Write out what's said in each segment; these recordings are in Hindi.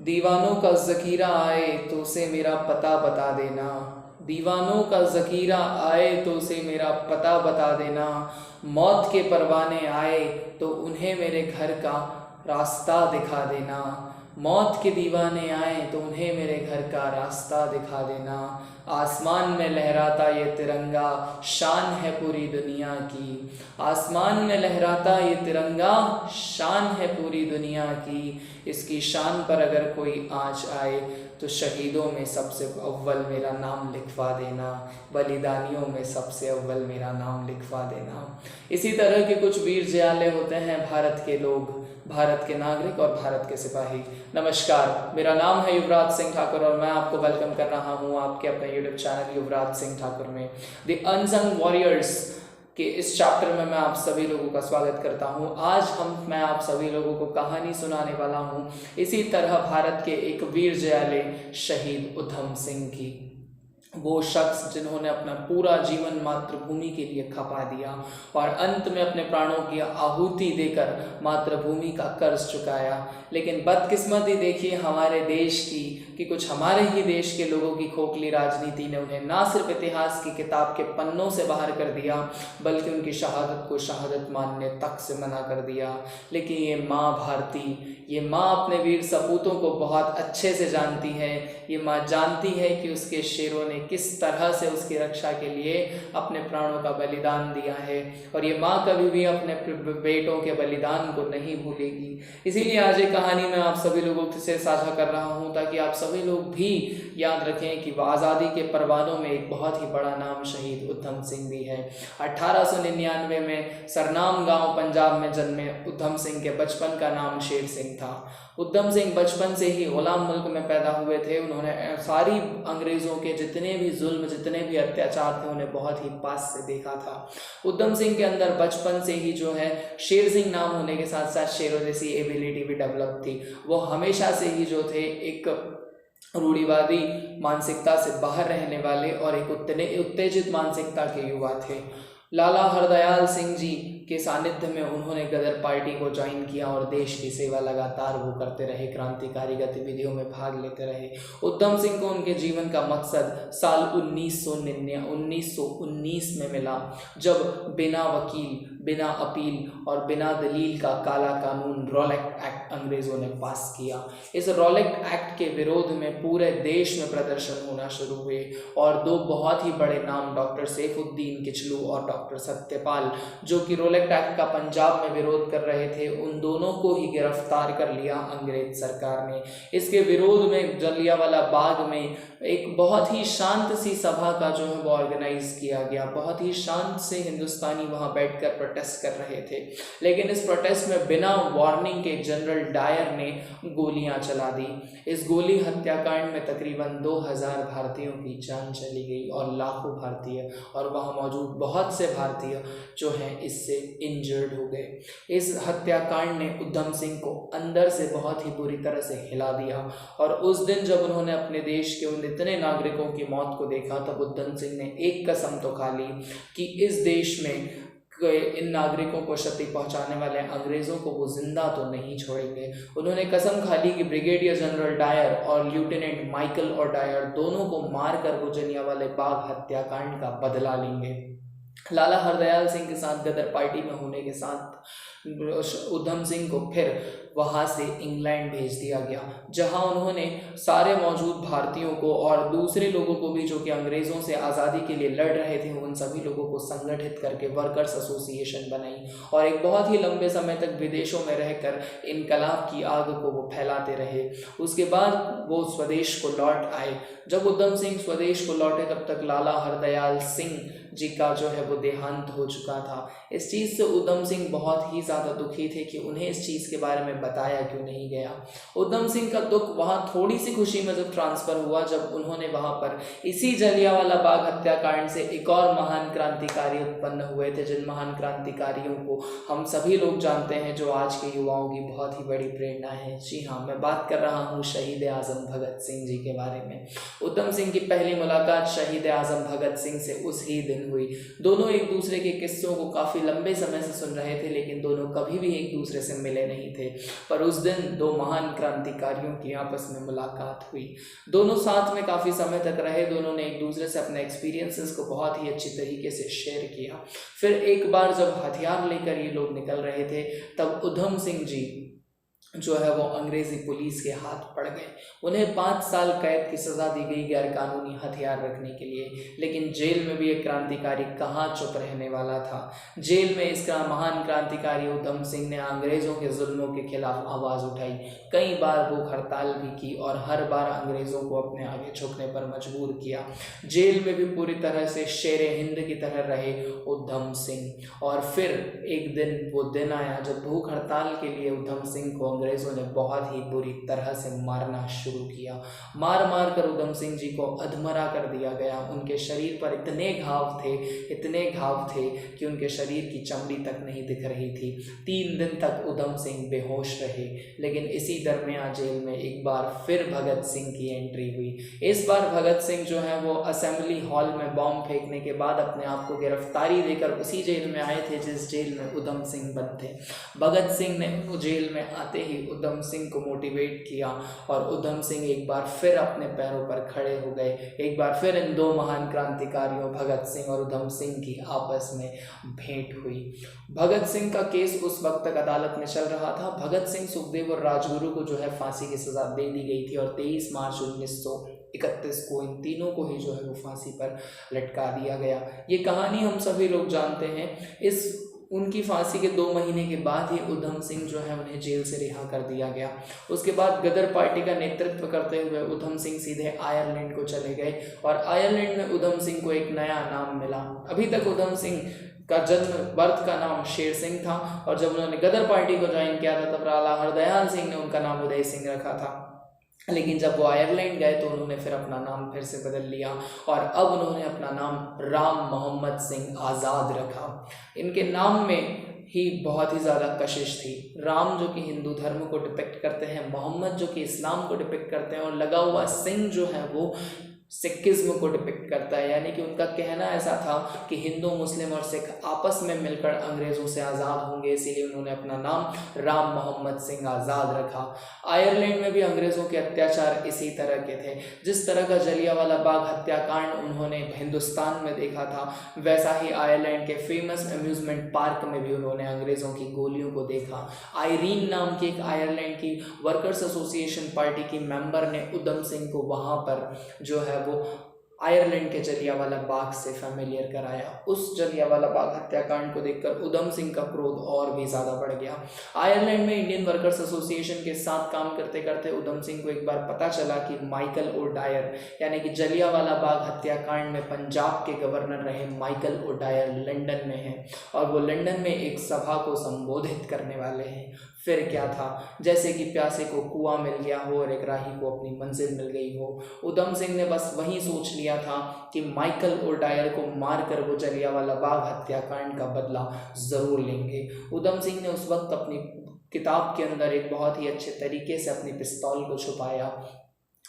दीवानों का ज़खीरा आए तो उसे मेरा पता बता देना। दीवानों का ज़खीरा आए तो उसे मेरा पता बता देना। मौत के परवाने आए तो उन्हें मेरे घर का रास्ता दिखा देना। मौत के दीवाने आए तो उन्हें मेरे घर का रास्ता दिखा देना। आसमान में लहराता ये तिरंगा शान है पूरी दुनिया की। आसमान में लहराता ये तिरंगा शान है पूरी दुनिया की। इसकी शान पर अगर कोई आँच आए तो शहीदों में सबसे अव्वल मेरा नाम लिखवा देना। बलिदानियों में सबसे अव्वल मेरा नाम लिखवा देना। इसी तरह के कुछ वीर जयाले होते हैं भारत के लोग, भारत के नागरिक और भारत के सिपाही। नमस्कार, मेरा नाम है युवराज सिंह ठाकुर और मैं आपको वेलकम कर रहा हूँ आपके अपने यूट्यूब चैनल युवराज सिंह ठाकुर में। द अनसंग वॉरियर्स के इस चैप्टर में मैं आप सभी लोगों का स्वागत करता हूं। आज मैं आप सभी लोगों को कहानी सुनाने वाला हूं इसी तरह भारत के एक वीर जयाले शहीद उधम सिंह की। वो शख्स जिन्होंने अपना पूरा जीवन मातृभूमि के लिए खपा दिया और अंत में अपने प्राणों की आहुति देकर मातृभूमि का कर्ज चुकाया। लेकिन बदकिस्मती देखिए हमारे देश की कि कुछ हमारे ही देश के लोगों की खोखली राजनीति ने उन्हें ना सिर्फ इतिहास की किताब के पन्नों से बाहर कर दिया बल्कि उनकी शहादत को शहादत मानने तक से मना कर दिया। लेकिन ये माँ भारती, ये माँ अपने वीर सपूतों को बहुत अच्छे से जानती है। ये माँ जानती है कि उसके शेरों ने किस तरह से उसकी रक्षा के लिए अपने प्राणों का बलिदान दिया है और ये माँ कभी भी अपने बेटों के बलिदान को नहीं भूलेगी। इसीलिए आज एक कहानी मैं आप सभी लोगों से साझा कर रहा हूँ ताकि आप सभी लोग भी याद रखें कि आज़ादी के परवानों में एक बहुत ही बड़ा नाम शहीद उधम सिंह भी है। 1899 में सरनाम गांव पंजाब में जन्मे उधम सिंह के बचपन का नाम शेर सिंह था। उधम सिंह बचपन से ही गुलाम मुल्क में पैदा हुए थे। उन्होंने सारी अंग्रेज़ों के जितने भी जुल्म, जितने भी अत्याचार थे उन्हें बहुत ही पास से देखा था। उधम सिंह के अंदर बचपन से ही जो है शेर सिंह नाम होने के साथ साथ शेरों जैसी एबिलिटी भी डेवलप थी। वो हमेशा से ही जो थे एक रूढ़िवादी मानसिकता से बाहर रहने वाले और एक उत्तेजित मानसिकता के युवा थे। लाला हरदयाल सिंह जी के सानिध्य में उन्होंने गदर पार्टी को ज्वाइन किया और देश की सेवा लगातार वो करते रहे, क्रांतिकारी गतिविधियों में भाग लेते रहे। उधम सिंह को उनके जीवन का मकसद साल 1919 में मिला जब बिना वकील, बिना अपील और बिना दलील का काला कानून रॉलेट एक्ट अंग्रेज़ों ने पास किया। इस रॉलेट एक्ट के विरोध में पूरे देश में प्रदर्शन होना शुरू हुए और दो बहुत ही बड़े नाम डॉक्टर सैफुद्दीन किचलू और डॉक्टर सत्यपाल जो कि रॉलेट एक्ट का पंजाब में विरोध कर रहे थे, उन दोनों को ही गिरफ्तार कर लिया अंग्रेज सरकार ने। इसके विरोध में जलियांवाला बाग में एक बहुत ही शांत सी सभा का जो है वो ऑर्गेनाइज किया गया। बहुत ही शांत से हिंदुस्तानी वहाँ बैठकर प्रोटेस्ट कर रहे थे। लेकिन इस प्रोटेस्ट में बिना वार्निंग के जनरल डायर ने गोलियां चला दी। इस गोली हत्याकांड में तकरीबन 2000 भारतीयों की जान चली गई और लाखों भारतीय और वहाँ मौजूद बहुत से भारतीय जो हैं इससे इंजर्ड हो गए। इस हत्याकांड ने उधम सिंह को अंदर से बहुत ही बुरी तरह से हिला दिया और उस दिन जब उन्होंने अपने देश के उन इतने नागरिकों की मौत को देखा तब उधम सिंह ने एक कसम तो खा ली कि इस देश में इन नागरिकों को क्षति पहुंचाने वाले अंग्रेज़ों को वो जिंदा तो नहीं छोड़ेंगे। उन्होंने कसम खा ली कि ब्रिगेडियर जनरल डायर और लेफ्टिनेंट माइकल और डायर दोनों को मारकर वो जलियांवाला बाग हत्याकांड का बदला लेंगे। लाला हरदयाल सिंह के साथ गदर पार्टी में होने के साथ उधम सिंह को फिर वहाँ से इंग्लैंड भेज दिया गया जहाँ उन्होंने सारे मौजूद भारतीयों को और दूसरे लोगों को भी जो कि अंग्रेज़ों से आज़ादी के लिए लड़ रहे थे उन सभी लोगों को संगठित करके वर्कर्स एसोसिएशन बनाई और एक बहुत ही लंबे समय तक विदेशों में रहकर इनकलाब की आग को वो फैलाते रहे। उसके बाद वो स्वदेश को लौट आए। जब उधम सिंह स्वदेश को लौटे तब तक लाला हरदयाल सिंह जी का जो है वो देहांत हो चुका था। इस चीज़ से उधम सिंह बहुत ही ज़्यादा दुखी थे कि उन्हें इस चीज़ के बारे में बताया क्यों नहीं गया। उधम सिंह का दुख वहाँ थोड़ी सी खुशी में जब ट्रांसफ़र हुआ जब उन्होंने वहाँ पर इसी जलियांवाला बाग हत्याकांड से एक और महान क्रांतिकारी उत्पन्न हुए थे, जिन महान क्रांतिकारियों को हम सभी लोग जानते हैं जो आज के युवाओं की बहुत ही बड़ी प्रेरणा है। जी हाँ, मैं बात कर रहा हूँ शहीद आज़म भगत सिंह जी के बारे में। उधम सिंह की पहली मुलाकात शहीद आज़म भगत सिंह से उस ही दिन हुई। दोनों एक दूसरे के किस्सों को काफ़ी लंबे समय से सुन रहे थे, लेकिन दोनों कभी भी एक दूसरे से मिले नहीं थे। पर उस दिन दो महान क्रांतिकारियों की आपस में मुलाकात हुई। दोनों साथ में काफ़ी समय तक रहे। दोनों ने एक दूसरे से अपने एक्सपीरियंसेस को बहुत ही अच्छी तरीके से शेयर किया। फिर एक बार जब हथियार लेकर ये लोग निकल रहे थे, तब उधम सिंह जी जो है वो अंग्रेज़ी पुलिस के हाथ पड़ गए। उन्हें 5 साल कैद की सज़ा दी गई गैरकानूनी हथियार रखने के लिए। लेकिन जेल में भी एक क्रांतिकारी कहाँ चुप रहने वाला था। जेल में इसका महान क्रांतिकारी उधम सिंह ने अंग्रेज़ों के जुल्मों के खिलाफ आवाज़ उठाई। कई बार भूख हड़ताल भी की और हर बार अंग्रेज़ों को अपने आगे झुकने पर मजबूर किया। जेल में भी पूरी तरह से शेरे हिंद की तरह रहे उधम सिंह। और फिर एक दिन वो दिन आया जब भूख हड़ताल के लिए उधम सिंह को अंग्रेज़ों ने बहुत ही बुरी तरह से मारना शुरू किया। मार मार कर उधम सिंह जी को अधमरा कर दिया गया। उनके शरीर पर इतने घाव थे कि उनके शरीर की चमड़ी तक नहीं दिख रही थी। 3 दिन तक उधम सिंह बेहोश रहे। लेकिन इसी दरमियान जेल में एक बार फिर भगत सिंह की एंट्री हुई। इस बार भगत सिंह जो है वो असेंबली हॉल में बॉम्ब फेंकने के बाद अपने आप को गिरफ्तारी देकर उसी जेल में आए थे जिस जेल में उधम सिंह बंद थे। भगत सिंह ने जेल में आते ही उधम सिंह को मोटिवेट किया और उधम सिंह एक बार फिर अपने पैरों पर खड़े हो गए। एक बार फिर इन दो महान क्रांतिकारियों भगत सिंह और उधम सिंह की आपस में भेंट हुई। भगत सिंह का केस उस वक्त तक अदालत में चल रहा था। भगत सिंह, सुखदेव और राजगुरु को जो है फांसी की सज़ा दे दी गई थी और 23 मार्च 1931 को इन तीनों को ही जो है वो फांसी पर लटका दिया गया। ये कहानी हम सभी लोग जानते हैं। उनकी फांसी के 2 महीने के बाद ही उधम सिंह जो है उन्हें जेल से रिहा कर दिया गया। उसके बाद गदर पार्टी का नेतृत्व करते हुए उधम सिंह सीधे आयरलैंड को चले गए और आयरलैंड में उधम सिंह को एक नया नाम मिला। अभी तक उधम सिंह का बर्थ का नाम शेर सिंह था और जब उन्होंने गदर पार्टी को ज्वाइन किया था तब लाला हरदयाल सिंह ने उनका नाम उदय सिंह रखा था। लेकिन जब वो आयरलैंड गए तो उन्होंने फिर अपना नाम फिर से बदल लिया और अब उन्होंने अपना नाम राम मोहम्मद सिंह आज़ाद रखा। इनके नाम में ही बहुत ही ज़्यादा कशिश थी। राम जो कि हिंदू धर्म को डिपिक्ट करते हैं, मोहम्मद जो कि इस्लाम को डिपिक्ट करते हैं और लगा हुआ सिंह जो है वो सिखिज्म को डिपिक्ट करता है। यानी कि उनका कहना ऐसा था कि हिंदू, मुस्लिम और सिख आपस में मिलकर अंग्रेज़ों से आज़ाद होंगे, इसीलिए उन्होंने अपना नाम राम मोहम्मद सिंह आज़ाद रखा। आयरलैंड में भी अंग्रेज़ों के अत्याचार इसी तरह के थे। जिस तरह का जलियांवाला बाग हत्याकांड उन्होंने हिंदुस्तान में देखा था, वैसा ही आयरलैंड के फेमस अम्यूज़मेंट पार्क में भी उन्होंने अंग्रेज़ों की गोलियों को देखा। आयरीन नाम की एक आयरलैंड की वर्कर्स एसोसिएशन पार्टी की मेंबर ने उधम सिंह को वहाँ पर जो है वो आयरलैंड के जलियांवाला बाग से फैमिलियर कराया। उस जलियांवाला बाग हत्याकांड को देखकर उधम सिंह का क्रोध और भी ज़्यादा बढ़ गया। आयरलैंड में इंडियन वर्कर्स एसोसिएशन के साथ काम करते करते उधम सिंह को एक बार पता चला कि माइकल ओडायर यानी कि जलियांवाला बाग हत्याकांड में पंजाब के गवर्नर रहे माइकल ओडायर लंदन में हैं और वो लंदन में एक सभा को संबोधित करने वाले हैं। फिर क्या था, जैसे कि प्यासे को कुआं मिल गया हो और एक राही को अपनी मंजिल मिल गई हो। उधम सिंह ने बस वही सोच लिया था कि माइकल ओडायर को मारकर वो जलियांवाला बाग हत्याकांड का बदला ज़रूर लेंगे। उधम सिंह ने उस वक्त अपनी किताब के अंदर एक बहुत ही अच्छे तरीके से अपनी पिस्तौल को छुपाया।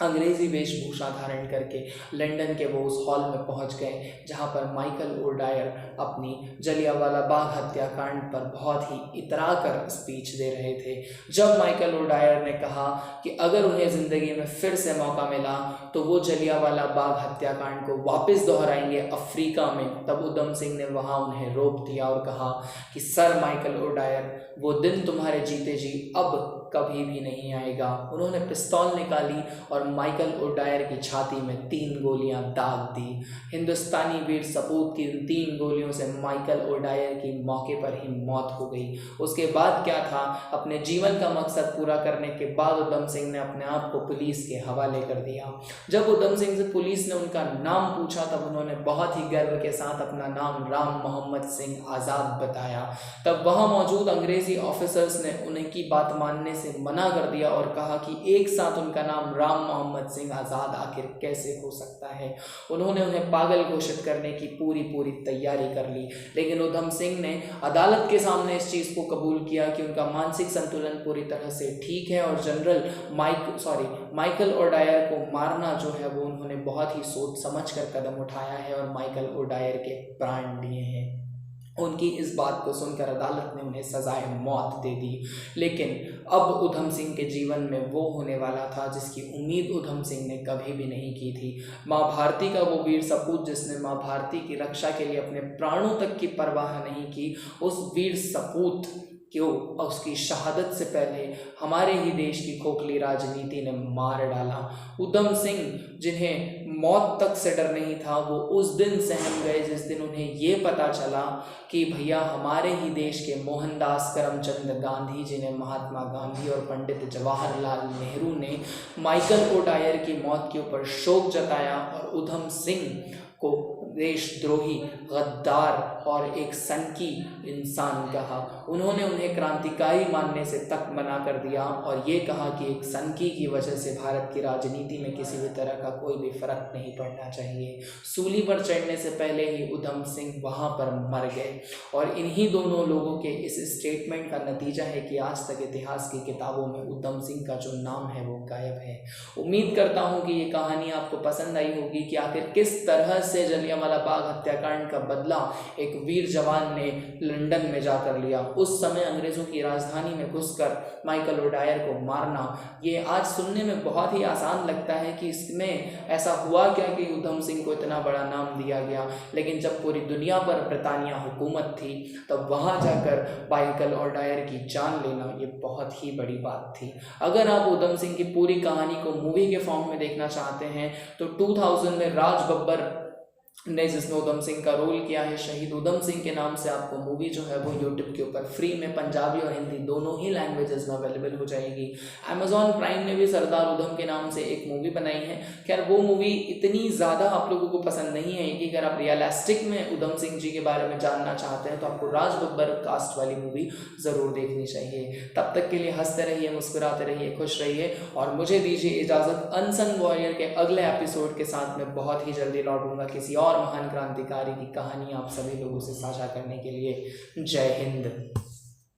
अंग्रेज़ी वेशभूषा धारण करके लंदन के वो उस हॉल में पहुंच गए जहां पर माइकल ओडायर अपनी जलियांवाला बाग हत्याकांड पर बहुत ही इतरा कर स्पीच दे रहे थे। जब माइकल ओडायर ने कहा कि अगर उन्हें ज़िंदगी में फिर से मौका मिला तो वो जलियांवाला बाग हत्याकांड को वापस दोहराएंगे अफ्रीका में, तब उधम सिंह ने वहाँ उन्हें रोक दिया और कहा कि सर माइकल ओडायर, वो दिन तुम्हारे जीते जी अब कभी भी नहीं आएगा। उन्होंने पिस्तौल निकाली और माइकल ओडायर की छाती में 3 गोलियां दाग दी। हिंदुस्तानी वीर सपूत की 3 गोलियों से माइकल ओडायर की मौके पर ही मौत हो गई। उसके बाद क्या था, अपने जीवन का मकसद पूरा करने के बाद उधम सिंह ने अपने आप को पुलिस के हवाले कर दिया। जब उधम सिंह से पुलिस ने उनका नाम पूछा तब उन्होंने बहुत ही गर्व के साथ अपना नाम राम मोहम्मद सिंह आज़ाद बताया। तब वहाँ मौजूद अंग्रेज़ी ऑफिसर्स ने उनकी बात मानने से मना कर दिया और कहा कि एक साथ उनका नाम राम मोहम्मद सिंह आज़ाद आखिर कैसे हो सकता है। उन्होंने उन्हें पागल घोषित करने की पूरी तैयारी कर ली, लेकिन उधम सिंह ने अदालत के सामने इस चीज़ को कबूल किया कि उनका मानसिक संतुलन पूरी तरह से ठीक है और जनरल माइकल ओडायर को मारना जो है वो उन्होंने बहुत ही सोच समझ कर कदम उठाया है और माइकल ओडायर के प्राण लिए हैं। उनकी इस बात को सुनकर अदालत ने उन्हें सजाए मौत दे दी। लेकिन अब उधम सिंह के जीवन में वो होने वाला था जिसकी उम्मीद उधम सिंह ने कभी भी नहीं की थी। माँ भारती का वो वीर सपूत जिसने माँ भारती की रक्षा के लिए अपने प्राणों तक की परवाह नहीं की, उस वीर सपूत क्यों उसकी शहादत से पहले हमारे ही देश की खोखली राजनीति ने मार डाला। उधम सिंह जिन्हें मौत तक से डर नहीं था, वो उस दिन सहम गए जिस दिन उन्हें ये पता चला कि भैया हमारे ही देश के मोहनदास करमचंद गांधी जिन्हें महात्मा गांधी और पंडित जवाहरलाल नेहरू ने माइकल ओडायर की मौत के ऊपर शोक जताया और उधम सिंह को देशद्रोही, गद्दार और एक सनकी इंसान कहा। उन्होंने उन्हें क्रांतिकारी मानने से तक मना कर दिया और ये कहा कि एक सनकी की वजह से भारत की राजनीति में किसी भी तरह का कोई भी फर्क नहीं पड़ना चाहिए। सूली पर चढ़ने से पहले ही उधम सिंह वहाँ पर मर गए और इन्हीं दोनों लोगों के इस स्टेटमेंट का नतीजा है कि आज तक इतिहास की किताबों में उधम सिंह का जो नाम है वो गायब है। उम्मीद करता हूँ कि ये कहानी आपको पसंद आई होगी कि आखिर किस तरह से जलियांवाला बाग हत्याकांड का बदला एक वीर जवान ने लंदन में जाकर लिया। उस समय अंग्रेजों की राजधानी में घुसकर माइकल ओडायर को मारना, ये आज सुनने में बहुत ही आसान लगता है कि इसमें ऐसा हुआ क्या कि उधम सिंह को इतना बड़ा नाम दिया गया, लेकिन जब पूरी दुनिया पर ब्रिटानिया हुकूमत थी तब वहाँ जाकर माइकल ओडायर की जान लेना ये बहुत ही बड़ी बात थी। अगर आप उधम सिंह की पूरी कहानी को मूवी के फॉर्म में देखना चाहते हैं तो 2000 में राज बब्बर ने जिसने उधम सिंह का रोल किया है, शहीद उधम सिंह के नाम से आपको मूवी जो है वो यूट्यूब के ऊपर फ्री में पंजाबी और हिंदी दोनों ही लैंग्वेजेस में अवेलेबल हो जाएगी। अमेजॉन प्राइम ने भी सरदार उधम के नाम से एक मूवी बनाई है। खैर वो मूवी इतनी ज़्यादा आप लोगों को पसंद नहीं आएगी। अगर आप रियलिस्टिक में उधम सिंह जी के बारे में जानना चाहते हैं तो आपको राज बब्बर कास्ट वाली मूवी ज़रूर देखनी चाहिए। तब तक के लिए हंसते रहिए, मुस्कुराते रहिए, खुश रहिए और मुझे दीजिए इजाज़त। अनसंग वॉरियर के अगले एपिसोड के साथ मैं बहुत ही जल्दी लौटूंगा किसी और महान क्रांतिकारी की कहानी आप सभी लोगों से साझा करने के लिए। जय हिंद।